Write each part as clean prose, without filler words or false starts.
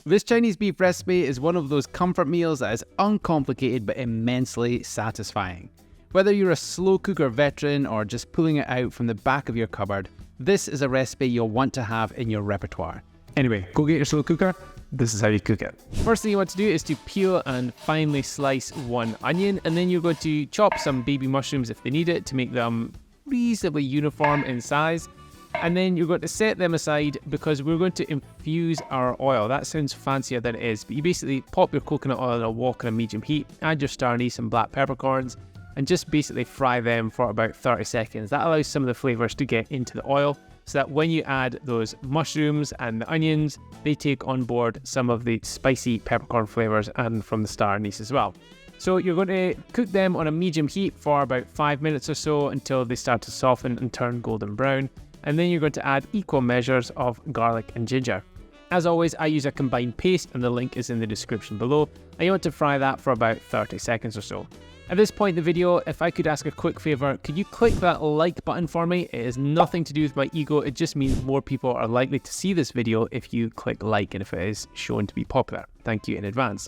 This Chinese beef recipe is one of those comfort meals that is uncomplicated but immensely satisfying. Whether you're a slow cooker veteran or just pulling it out from the back of your cupboard, this is a recipe you'll want to have in your repertoire. Anyway, go get your slow cooker. This is how you cook it. First thing you want to do is to peel and finely slice one onion, and then you're going to chop some baby mushrooms if they need it to make them reasonably uniform in size. And then you're going to set them aside because we're going to infuse our oil. That sounds fancier than it is, but you basically pop your coconut oil in a wok on a medium heat, add your star anise and black peppercorns, and just basically fry them for about 30 seconds. That allows some of the flavors to get into the oil, so that when you add those mushrooms and the onions, they take on board some of the spicy peppercorn flavors and from the star anise as well. So you're going to cook them on a medium heat for about 5 minutes or so until they start to soften and turn golden brown. And then you're going to add equal measures of garlic and ginger. As always, I use a combined paste and the link is in the description below. And you want to fry that for about 30 seconds or so. At this point in the video, if I could ask a quick favour, could you click that like button for me? It has nothing to do with my ego, it just means more people are likely to see this video if you click like and if it is shown to be popular. Thank you in advance.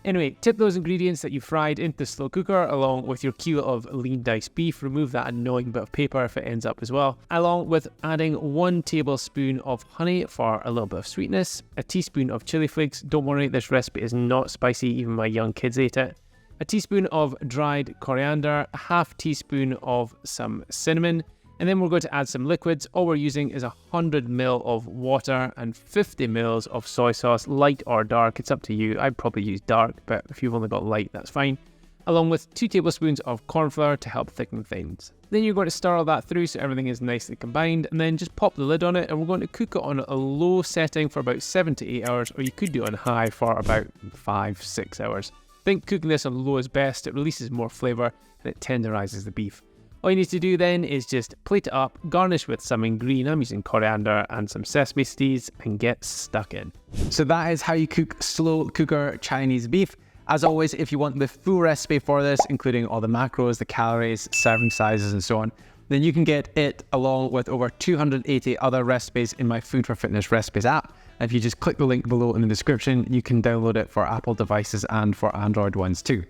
Anyway, tip those ingredients that you fried into the slow cooker along with your kilo of lean diced beef. Remove that annoying bit of paper if it ends up as well. Along with adding 1 tablespoon of honey for a little bit of sweetness, a teaspoon of chili flakes. Don't worry, this recipe is not spicy, even my young kids ate it. A teaspoon of dried coriander, a half teaspoon of some cinnamon, and then we're going to add some liquids. All we're using is 100 ml of water and 50 ml of soy sauce, light or dark, it's up to you. I'd probably use dark, but if you've only got light, that's fine. Along with 2 tablespoons of corn flour to help thicken things. Then you're going to stir all that through so everything is nicely combined, and then just pop the lid on it, and we're going to cook it on a low setting for about 7 to 8 hours, or you could do it on high for about 5-6 hours. I think cooking this on low is best. It releases more flavour and it tenderizes the beef. All you need to do then is just plate it up, garnish with some green. I'm using coriander and some sesame seeds, and get stuck in. So that is how you cook slow cooker Chinese beef. As always, if you want the full recipe for this, including all the macros, the calories, serving sizes and so on, then you can get it along with over 280 other recipes in my Food for Fitness recipes app. If you just click the link below in the description, you can download it for Apple devices and for Android ones too.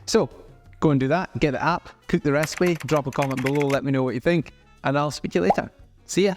So go and do that, get the app, cook the recipe, drop a comment below, let me know what you think, and I'll speak to you later. See ya.